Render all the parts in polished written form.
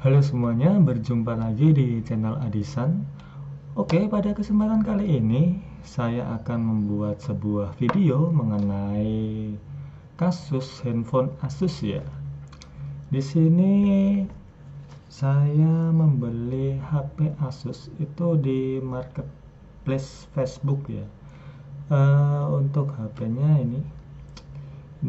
Halo semuanya, berjumpa lagi di channel Adisan. Oke, pada kesempatan kali ini saya akan membuat sebuah video mengenai kasus handphone Asus ya. Di sini saya membeli HP Asus itu di marketplace Facebook ya. Untuk HP-nya ini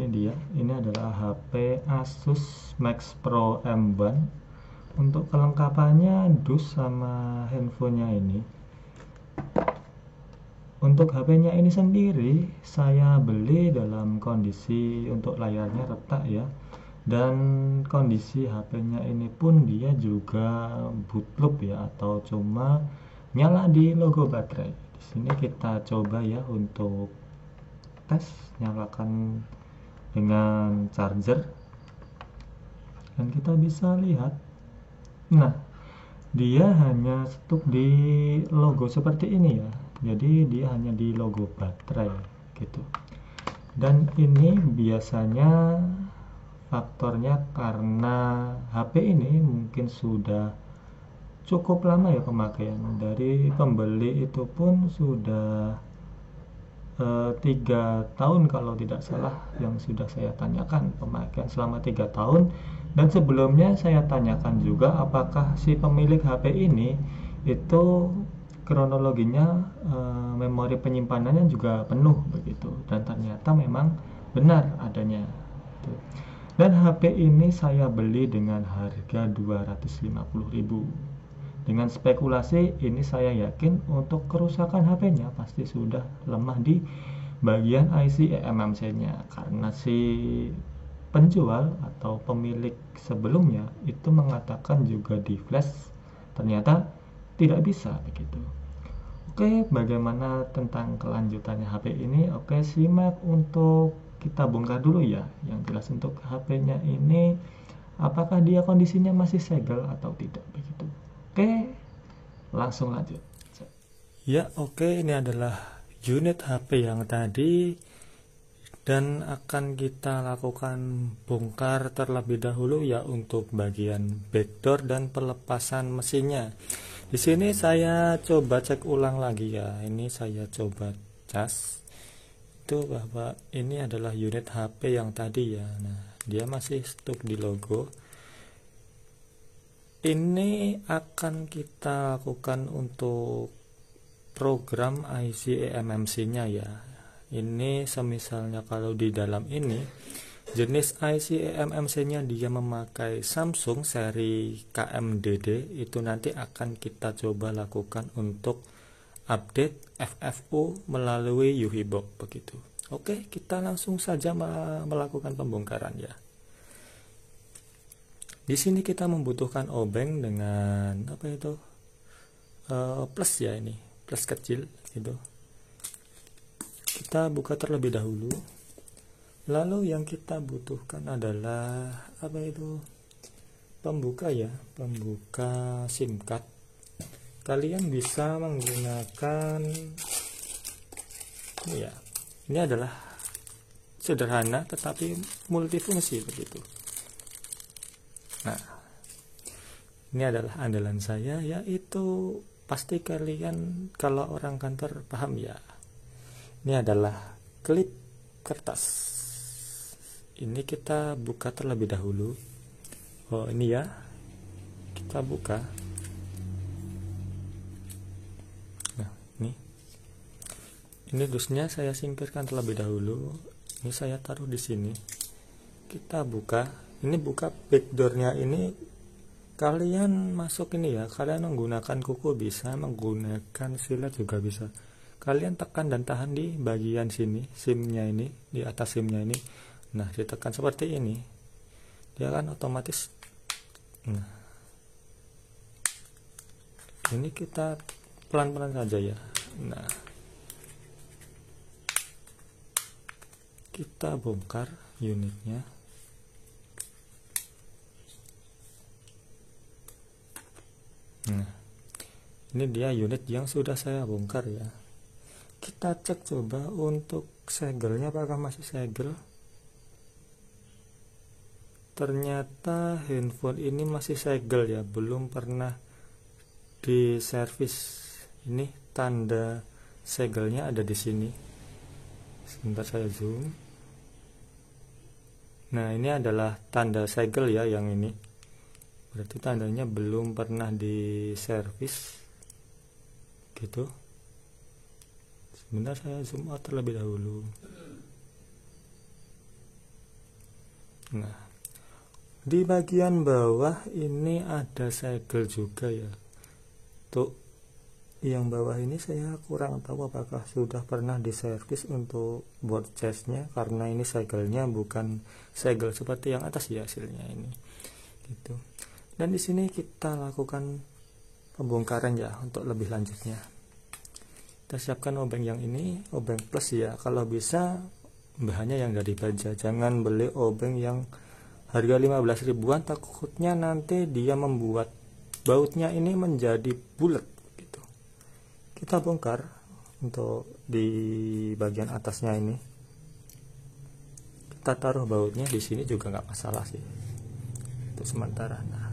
dia. Ini adalah HP Asus Max Pro M1. Untuk kelengkapannya dus sama handphonenya ini. Untuk HP-nya ini sendiri saya beli dalam kondisi untuk layarnya retak ya. Dan kondisi HP-nya ini pun dia juga boot loop ya, atau cuma nyala di logo baterai. Di sini kita coba ya untuk tes, nyalakan dengan charger dan kita bisa lihat. Nah, dia hanya stuck di logo seperti ini ya. Jadi dia hanya di logo baterai gitu. Dan ini biasanya faktornya karena HP ini mungkin sudah cukup lama ya pemakaian. Dari pembeli itu pun sudah 3 tahun kalau tidak salah yang sudah saya tanyakan, pemakaian selama 3 tahun. Dan sebelumnya saya tanyakan juga apakah si pemilik HP ini itu kronologinya memori penyimpanannya juga penuh begitu, dan ternyata memang benar adanya. Dan HP ini saya beli dengan harga 250.000. Dengan spekulasi ini saya yakin untuk kerusakan HP-nya pasti sudah lemah di bagian IC eMMC-nya, karena si penjual atau pemilik sebelumnya itu mengatakan juga di flash ternyata tidak bisa begitu. Oke, bagaimana tentang kelanjutannya HP ini? Oke, simak untuk kita bongkar dulu ya. Yang jelas untuk HP-nya ini, apakah dia kondisinya masih segel atau tidak begitu. Oke, langsung lanjut. Ya, oke, ini adalah unit HP yang tadi dan akan kita lakukan bongkar terlebih dahulu ya untuk bagian backdoor dan pelepasan mesinnya. Di sini saya coba cek ulang lagi ya. Ini saya coba cas itu bahwa ini adalah unit HP yang tadi ya. Nah, dia masih stuck di logo. Ini akan kita lakukan untuk program IC eMMC-nya ya. Ini semisalnya kalau di dalam ini jenis IC eMMC-nya dia memakai Samsung seri KMDD, itu nanti akan kita coba lakukan untuk update FFU melalui UHIBox begitu. Oke, kita langsung saja melakukan pembongkaran ya. Di sini kita membutuhkan obeng dengan apa itu? Plus ya, ini plus kecil gitu. Kita buka terlebih dahulu. Lalu yang kita butuhkan adalah apa itu? Pembuka ya, pembuka SIM card. Kalian bisa menggunakan ya. Ini adalah sederhana tetapi multifungsi begitu. Nah, ini adalah andalan saya, yaitu pasti kalian kalau orang kantor paham ya. Ini adalah klip kertas. Ini kita buka terlebih dahulu. Oh, ini ya. Kita buka. Nah, ini dusnya saya singkirkan terlebih dahulu. Ini saya taruh di sini. Kita buka. Ini buka backdoornya ini. Kalian masuk ini ya, kalian menggunakan kuku bisa, menggunakan silet juga bisa. Kalian tekan dan tahan di bagian sini, SIM-nya ini, di atas SIM-nya ini. Nah, ditekan seperti ini, dia kan otomatis. Nah, ini kita pelan-pelan saja ya. Nah, kita bongkar unitnya. Nah, ini dia unit yang sudah saya bongkar ya. Kita cek coba untuk segelnya apakah masih segel. ternyata handphone ini masih segel ya, belum pernah diservis. Ini tanda segelnya ada di sini. Sebentar saya zoom. Nah, ini adalah tanda segel ya, yang ini. Berarti tandanya belum pernah diservis. Gitu. Sebentar saya zoom out terlebih dahulu. Nah, di bagian bawah ini ada segel juga ya. Untuk yang bawah ini saya kurang tahu apakah sudah pernah diservis untuk board chestnya, karena ini segelnya bukan segel seperti yang atas ya hasilnya ini. Gitu. Dan di sini kita lakukan pembongkaran ya untuk lebih lanjutnya. Kita siapkan obeng yang ini, obeng plus ya. Kalau bisa bahannya yang dari baja, jangan beli obeng yang harga 15 ribuan, takutnya nanti dia membuat bautnya ini menjadi bulat gitu. Kita bongkar untuk di bagian atasnya ini, kita taruh bautnya di sini juga nggak masalah sih untuk sementara. Nah,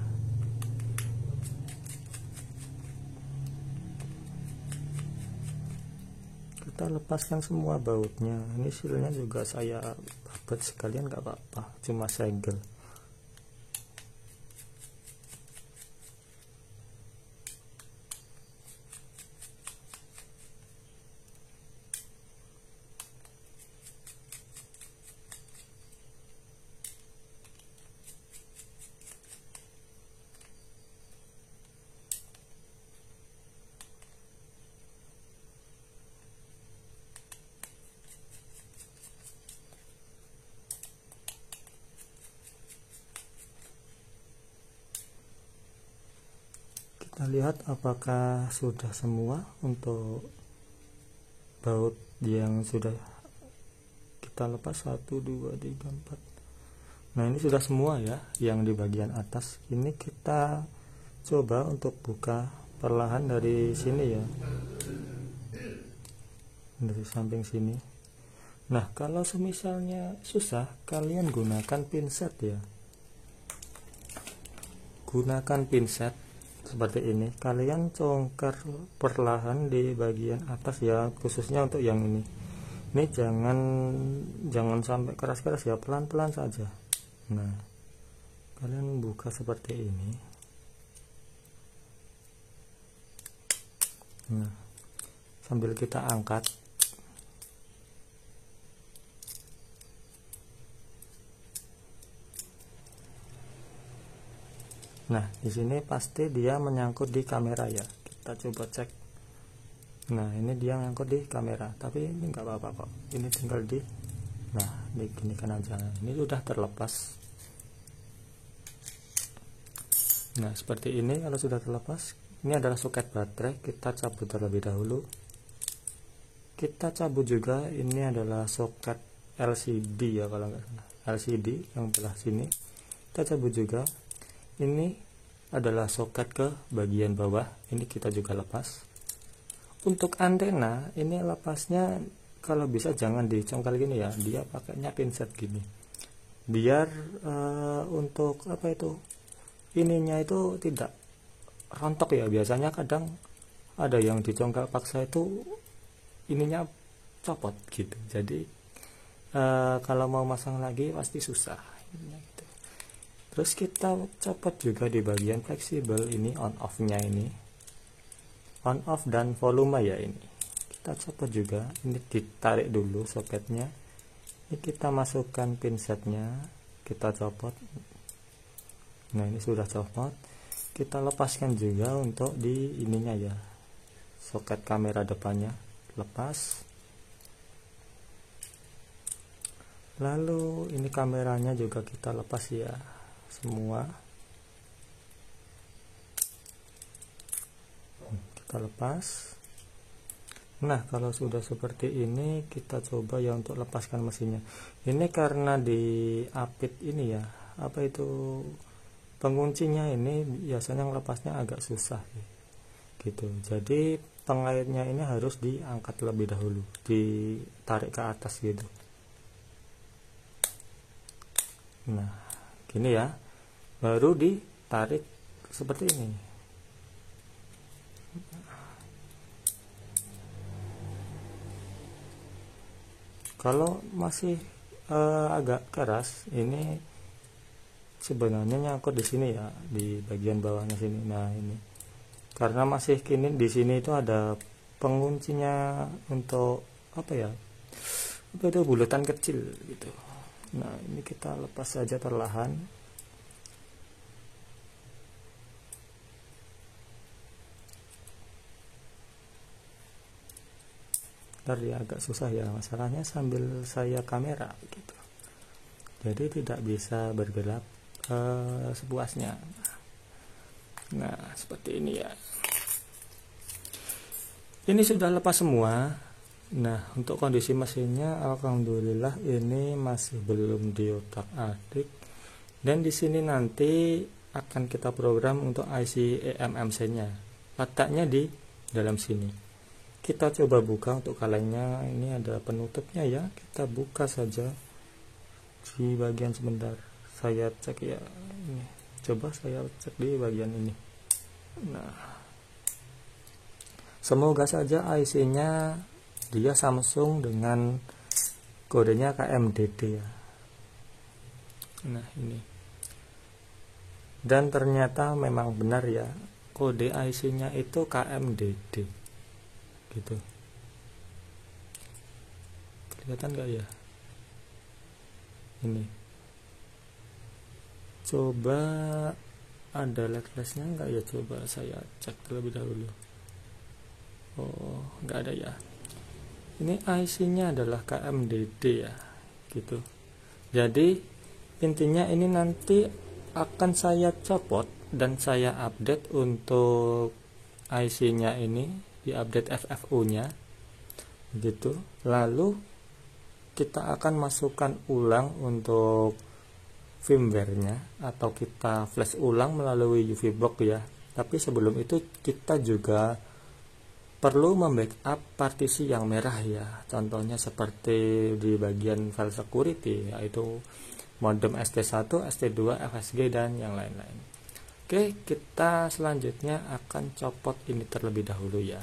kita lepaskan semua bautnya. Ini silnya juga saya babet sekalian, nggak apa-apa, cuma segel. Kita lihat apakah sudah semua untuk baut yang sudah kita lepas. 1, 2, 3, 4. Nah, ini sudah semua ya yang di bagian atas. Ini kita coba untuk buka perlahan dari sini ya, dari samping sini. Nah, kalau semisalnya susah, kalian gunakan pinset ya. Gunakan pinset seperti ini, kalian congkar perlahan di bagian atas ya, khususnya untuk yang ini. Ini jangan sampai keras-keras ya, pelan-pelan saja. Nah, kalian buka seperti ini. Nah, sambil kita angkat. Nah, di sini pasti dia menyangkut di kamera ya. Kita coba cek. Nah, ini dia menyangkut di kamera, tapi ini nggak apa-apa kok. Ini tinggal di, nah, diginikan aja. Ini sudah terlepas. Nah, seperti ini kalau sudah terlepas. Ini adalah soket baterai. Kita cabut terlebih dahulu. Kita cabut juga. Ini adalah soket LCD ya, kalau nggak salah. LCD yang belah sini. Kita cabut juga. Ini adalah soket ke bagian bawah, ini kita juga lepas. Untuk antena ini lepasnya kalau bisa jangan dicongkel gini ya, dia pakainya pinset gini, biar untuk apa itu, ininya itu tidak rontok ya. Biasanya kadang ada yang dicongkel paksa itu ininya copot gitu, jadi kalau mau masang lagi pasti susah. Terus kita copot juga di bagian fleksibel ini, on off nya ini, on off dan volume ya, ini kita copot juga. Ini ditarik dulu soketnya, ini kita masukkan pinsetnya, kita copot. Nah, ini sudah copot. Kita lepaskan juga untuk di ininya ya, soket kamera depannya lepas. Lalu ini kameranya juga kita lepas ya semua. Kita lepas. Nah, kalau sudah seperti ini kita coba ya untuk lepaskan mesinnya. Ini karena diapit ini ya, apa itu, penguncinya ini biasanya lepasnya agak susah gitu. Jadi pengaitnya ini harus diangkat lebih dahulu, ditarik ke atas gitu. Nah, gini ya, baru ditarik seperti ini. Kalau masih agak keras, ini sebenarnya nyangkut di sini ya, di bagian bawahnya sini. Nah ini karena masih kini di sini itu ada penguncinya untuk apa ya, apa itu, bulatan kecil gitu. Nah ini kita lepas saja perlahan. Tadi agak susah ya, masalahnya sambil saya kamera gitu, jadi tidak bisa bergelap sepuasnya. Nah seperti ini ya, ini sudah lepas semua. Nah untuk kondisi mesinnya alhamdulillah ini masih belum diotak-atik, dan di sini nanti akan kita program untuk IC eMMC nya, letaknya di dalam sini. Kita coba buka untuk kalengnya, ini ada penutupnya ya, kita buka saja di bagian sebentar. Saya cek ya, ini coba saya cek di bagian ini. Nah semoga saja IC nya dia Samsung dengan kodenya KMDD ya. Nah ini, dan ternyata memang benar ya, kode IC nya itu KMDD gitu. Kelihatan gak ya ini? Coba ada LED-nya enggak ya, coba saya cek terlebih dahulu. Oh enggak ada ya. Ini IC nya adalah KMDD ya gitu. Jadi intinya ini nanti akan saya copot dan saya update untuk IC nya ini, di update FFU nya gitu. Lalu kita akan masukkan ulang untuk firmware nya, atau kita flash ulang melalui UVBox ya. Tapi sebelum itu kita juga perlu membackup partisi yang merah ya, contohnya seperti di bagian file security, yaitu modem ST1, ST2, FSG dan yang lain-lain. Oke, kita selanjutnya akan copot ini terlebih dahulu ya.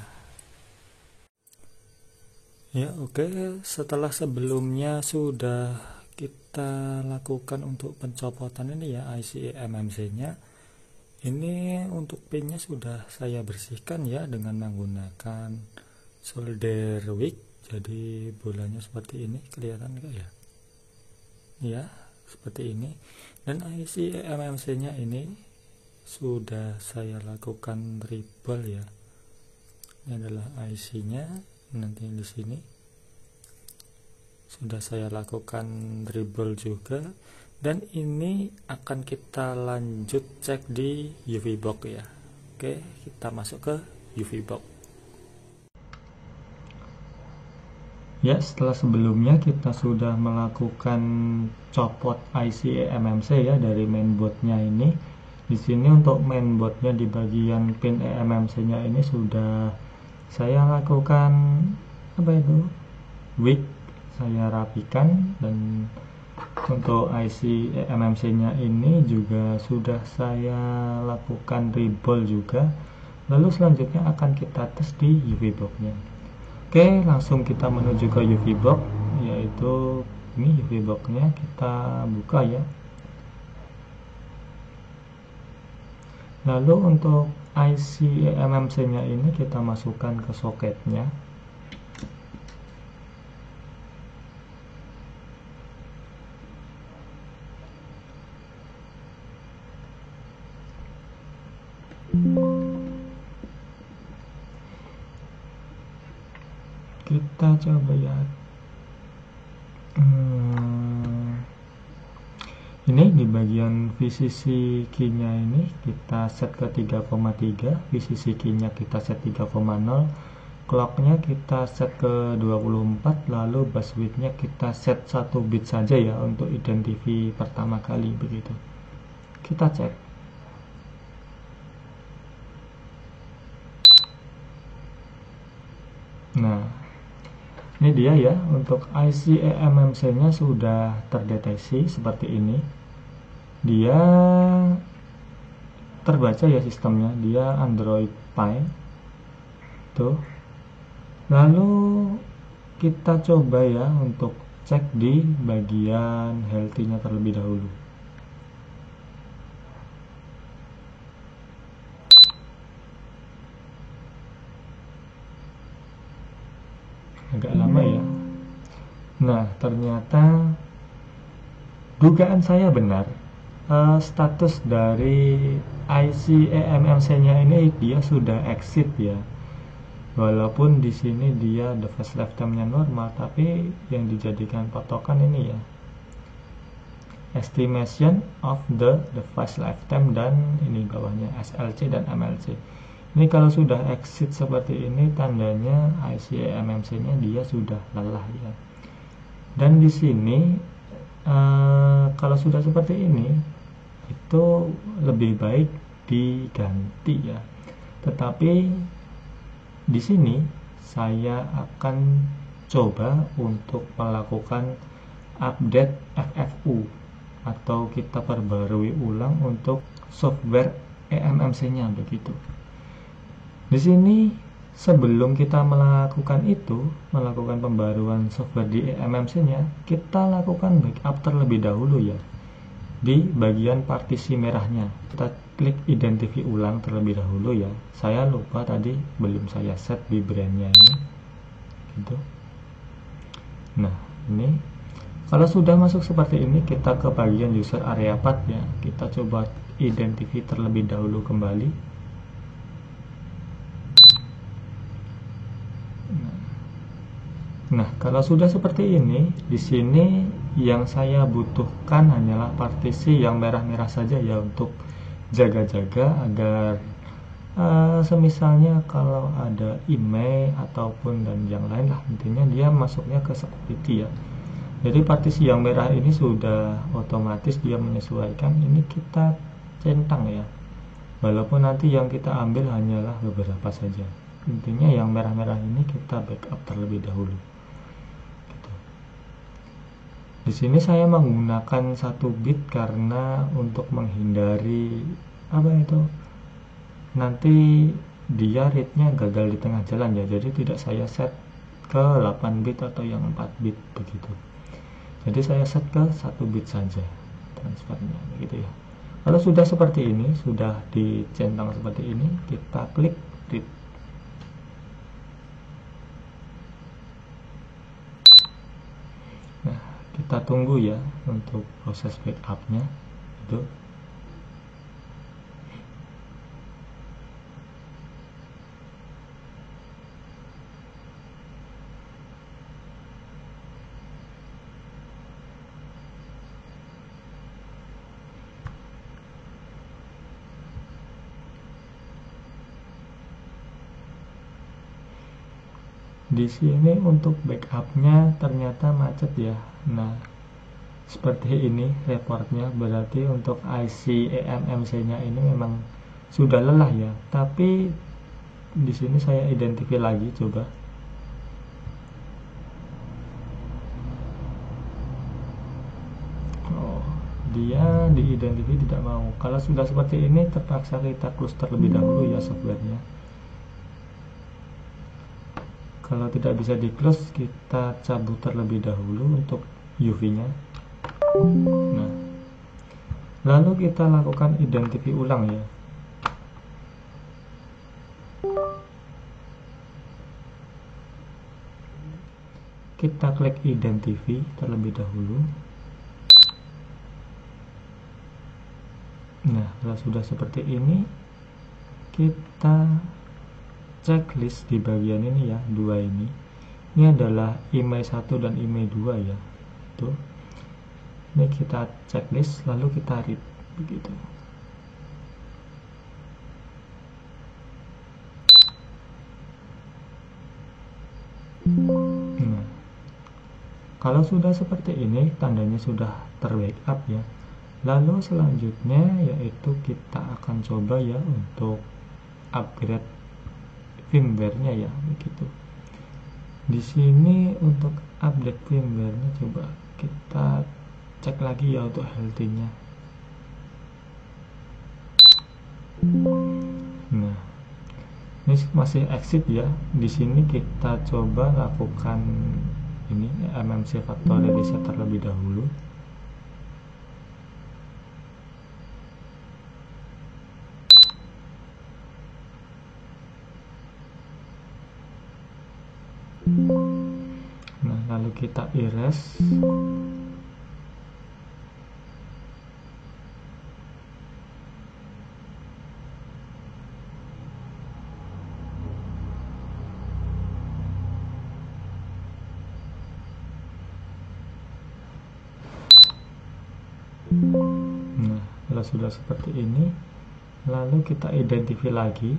Ya oke, setelah sebelumnya sudah kita lakukan untuk pencopotan ini ya, IC eMMC nya. Ini untuk pinnya sudah saya bersihkan ya dengan menggunakan solder wick. Jadi bolanya seperti ini, kelihatan enggak ya? Ya, seperti ini. Dan IC eMMC nya ini sudah saya lakukan rebel ya. Ini adalah IC nya, nanti di sini sudah saya lakukan rebel juga. Dan ini akan kita lanjut cek di UVBox ya. Oke, kita masuk ke UVBox. Ya, setelah sebelumnya kita sudah melakukan copot IC eMMC ya dari mainboardnya ini. Di sini untuk mainboardnya di bagian pin eMMC-nya ini sudah saya lakukan apa itu, wick, saya rapikan. Dan untuk IC eMMC-nya ini juga sudah saya lakukan rebel juga. Lalu selanjutnya akan kita tes di UVBox-nya. Oke, langsung kita menuju ke UVBox, yaitu ini UVBox-nya, kita buka ya. Lalu untuk IC eMMC nya ini kita masukkan ke soketnya. Kita coba ya. Ini di bagian VCC key-nya ini kita set ke 3,3, VCC key-nya kita set 3,0, clock-nya kita set ke 24, lalu bus width-nya kita set 1 bit saja ya untuk identifi pertama kali begitu. Kita cek. Nah, ini dia ya, untuk IC eMMC nya sudah terdeteksi seperti ini. dia terbaca ya sistemnya, dia Android Pie tuh. Lalu kita coba ya untuk cek di bagian healthy-nya terlebih dahulu. Agak lama ya. Nah, ternyata dugaan saya benar. Status dari IC eMMC-nya ini dia sudah exit ya. Walaupun di sini dia device lifetime-nya normal, tapi yang dijadikan patokan ini ya, estimation of the device lifetime, dan ini bawahnya SLC dan MLC. Ini kalau sudah exit seperti ini, tandanya IC eMMC-nya dia sudah lelah ya. Dan di sini kalau sudah seperti ini, itu lebih baik diganti ya. Tetapi di sini saya akan coba untuk melakukan update FFU atau kita perbarui ulang untuk software eMMC-nya begitu. Di sini sebelum kita melakukan pembaruan software di eMMC-nya, kita lakukan backup terlebih dahulu ya. Di bagian partisi merahnya kita klik identify ulang terlebih dahulu ya. Saya lupa tadi belum saya set di brandnya ini gitu. Nah, ini kalau sudah masuk seperti ini, kita ke bagian user area path ya. Kita coba identify terlebih dahulu kembali. Nah, kalau sudah seperti ini, di sini yang saya butuhkan hanyalah partisi yang merah-merah saja ya, untuk jaga-jaga agar semisalnya kalau ada email ataupun dan yang lain lah, intinya dia masuknya ke security ya. Jadi partisi yang merah ini sudah otomatis dia menyesuaikan, ini kita centang ya, walaupun nanti yang kita ambil hanyalah beberapa saja. Intinya yang merah-merah ini kita backup terlebih dahulu. Di sini saya menggunakan 1 bit karena untuk menghindari nanti dia read-nya gagal di tengah jalan ya. Jadi tidak saya set ke 8 bit atau yang 4 bit begitu. Jadi saya set ke 1 bit saja transfernya begitu ya. Kalau sudah seperti ini, sudah dicentang seperti ini, kita klik read. Kita tunggu ya untuk proses backupnya itu. Di sini untuk backupnya ternyata macet ya. Nah, seperti ini reportnya, berarti untuk IC eMMC-nya ini memang sudah lelah ya. Tapi di sini saya identify lagi, coba. Oh, dia diidentifikasi tidak mau. Kalau sudah seperti ini, terpaksa kita close terlebih dahulu ya softwarenya. Kalau tidak bisa di close, kita cabut terlebih dahulu untuk UV-nya. Nah, lalu kita lakukan identify ulang ya. Kita klik identify terlebih dahulu. Nah, kalau sudah seperti ini, kita checklist di bagian ini ya, 2 ini. Ini adalah email 1 dan email 2 ya. Tuh. Ini kita checklist, lalu kita read begitu. Nah, kalau sudah seperti ini, tandanya sudah terbackup ya. Lalu selanjutnya yaitu kita akan coba ya untuk upgrade firmware-nya ya begitu. Di sini untuk update firmware-nya coba kita cek lagi ya untuk healthy-nya. Ini masih exit ya. Di sini kita coba lakukan ini MMC factory reset terlebih dahulu. Nah, lalu kita erase. Nah, kalau sudah seperti ini, lalu kita identify lagi.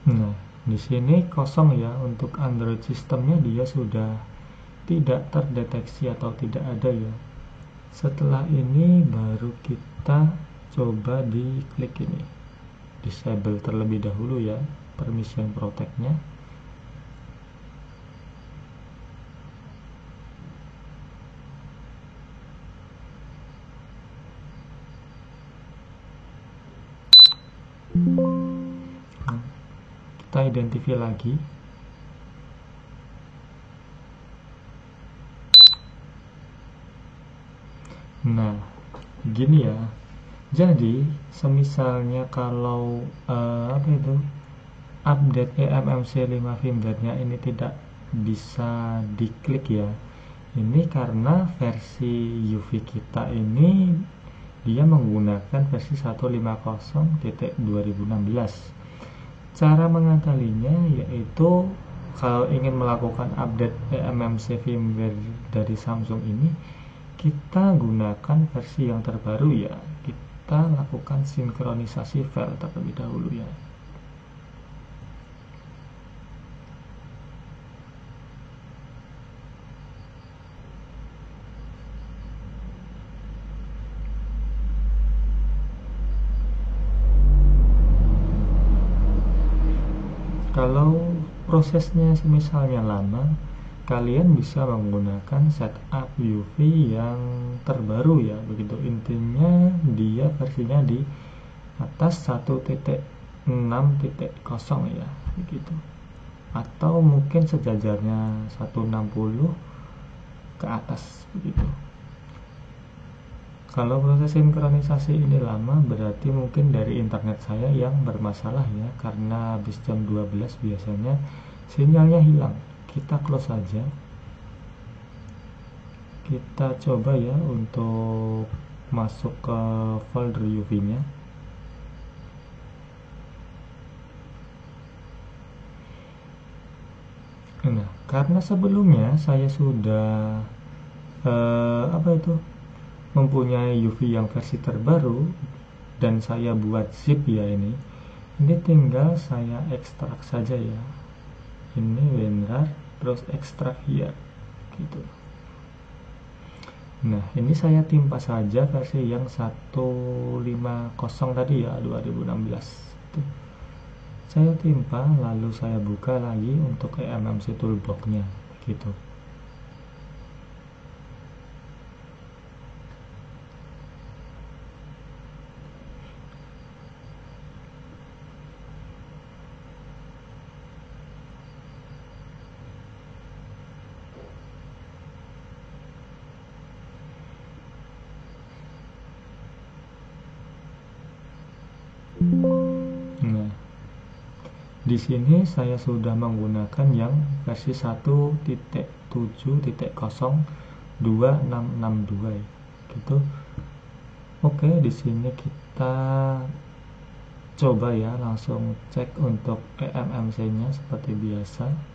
Nah, di sini kosong ya, untuk Android sistemnya dia sudah tidak terdeteksi atau tidak ada ya. Setelah ini baru kita coba di klik ini, disable terlebih dahulu ya permission protect-nya. Nah, kita identify lagi. Nah, gini ya. Jadi, semisalnya kalau apa itu update eMMC 5 firmware-nya ini tidak bisa diklik ya. Ini karena versi UV kita ini dia menggunakan versi 150.2016. Cara mengakalinya yaitu kalau ingin melakukan update eMMC firmware dari Samsung ini, kita gunakan versi yang terbaru ya. Kita lakukan sinkronisasi file terlebih dahulu ya. Kalau prosesnya misalnya lama, kalian bisa menggunakan setup UV yang terbaru ya. Begitu, intinya dia versinya di atas 1.6.0 ya, begitu. Atau mungkin sejajarnya 160 ke atas begitu. Kalau proses sinkronisasi ini lama, berarti mungkin dari internet saya yang bermasalah ya, karena habis jam 12 biasanya sinyalnya hilang. Kita close saja. Kita coba ya untuk masuk ke folder UV-nya. Nah, karena sebelumnya saya sudah mempunyai UV yang versi terbaru dan saya buat zip ya, ini tinggal saya ekstrak saja ya. Ini WinRAR, terus ekstrak here gitu. Nah, ini saya timpa saja versi yang 150 tadi ya, 2016 itu. Saya timpa, lalu saya buka lagi untuk eMMC toolbox-nya gitu. Nah, di sini saya sudah menggunakan yang versi 1.7.0.2662 gitu. Oke, di sini kita coba ya langsung cek untuk eMMC-nya seperti biasa.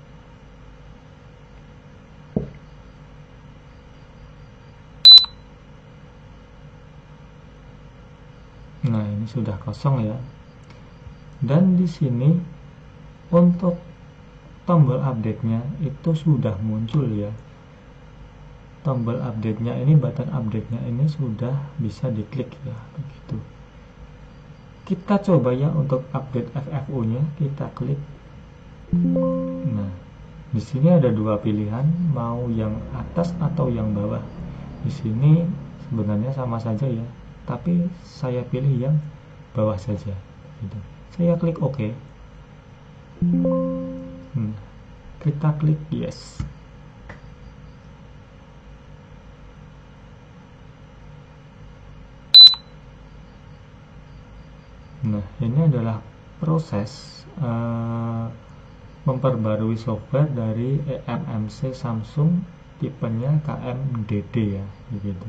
Nah, ini sudah kosong ya. Dan di sini untuk tombol update-nya itu sudah muncul ya. Tombol update-nya ini, button update-nya ini sudah bisa diklik ya, begitu. Kita coba ya untuk update FFU nya, kita klik. Nah, di sini ada dua pilihan, mau yang atas atau yang bawah. Di sini sebenarnya sama saja ya, tapi saya pilih yang bawah saja gitu. Saya klik OK. Kita klik yes. Nah, ini adalah proses memperbarui software dari eMMC Samsung tipenya KMDD ya, begitu.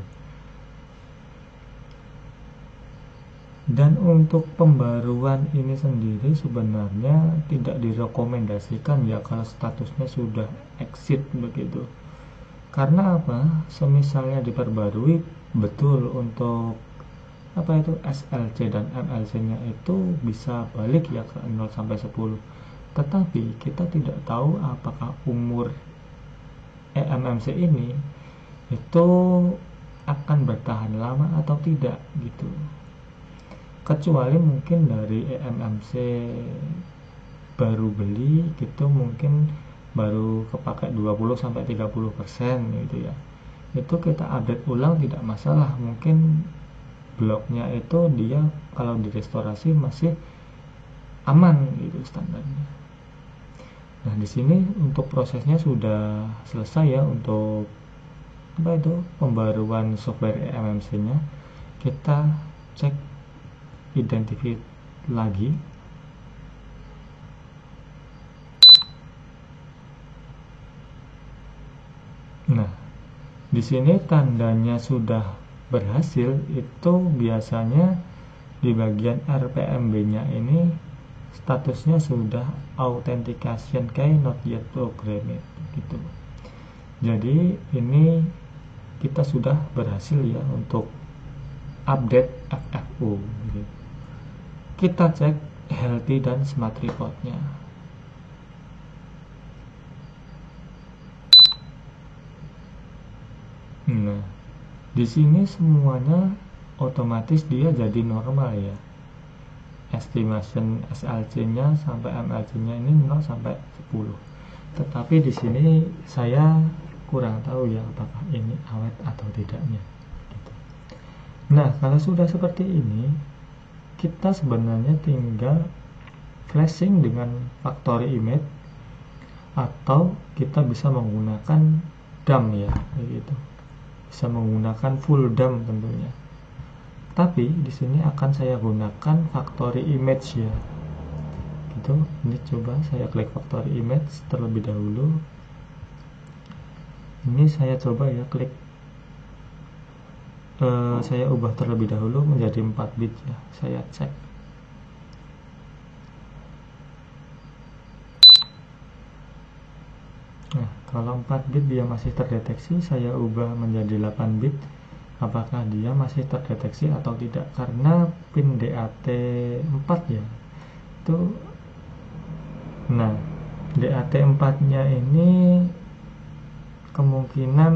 Dan untuk pembaruan ini sendiri sebenarnya tidak direkomendasikan ya kalau statusnya sudah exit begitu. Karena apa? Semisalnya diperbarui betul untuk SLC dan MLC-nya itu bisa balik ya ke 0 sampai 10. Tetapi kita tidak tahu apakah umur eMMC ini itu akan bertahan lama atau tidak gitu. Kecuali mungkin dari eMMC baru beli gitu, mungkin baru kepakai 20 sampai 30% gitu ya. Itu kita update ulang tidak masalah. Mungkin bloknya itu dia kalau direstorasi masih aman gitu standarnya. Nah, di sini untuk prosesnya sudah selesai ya untuk pembaruan software eMMC-nya. Kita cek identify lagi. Nah, di sini tandanya sudah berhasil itu biasanya di bagian RPMB-nya ini statusnya sudah authentication key not yet programmed gitu. Jadi ini kita sudah berhasil ya untuk update FFU gitu. Kita cek healthy dan smart report-nya. Nah, di sini semuanya otomatis dia jadi normal ya. Estimation SLC-nya sampai MLC-nya ini 0 sampai 10. Tetapi di sini saya kurang tahu ya apakah ini awet atau tidaknya gitu. Nah, kalau sudah seperti ini, kita sebenarnya tinggal flashing dengan factory image atau kita bisa menggunakan dump ya begitu. Bisa menggunakan full dump tentunya. Tapi di sini akan saya gunakan factory image ya. Gitu. Ini coba saya klik factory image terlebih dahulu. Ini saya coba ya klik. Saya ubah terlebih dahulu menjadi 4 bit ya. Saya cek. Nah, kalau 4 bit dia masih terdeteksi, saya ubah menjadi 8 bit. Apakah dia masih terdeteksi atau tidak? Karena pin DAT4 ya. Itu nah, DAT4 nya ini kemungkinan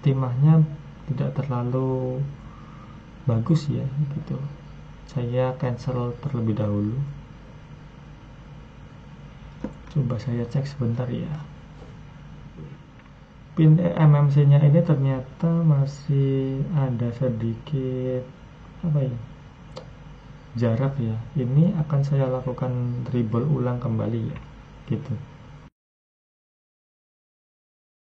timahnya tidak terlalu bagus ya gitu. Saya cancel terlebih dahulu. Coba saya cek sebentar ya. Pin eMMC nya ini ternyata masih ada sedikit jarak ya. Ini akan saya lakukan dribble ulang kembali ya gitu.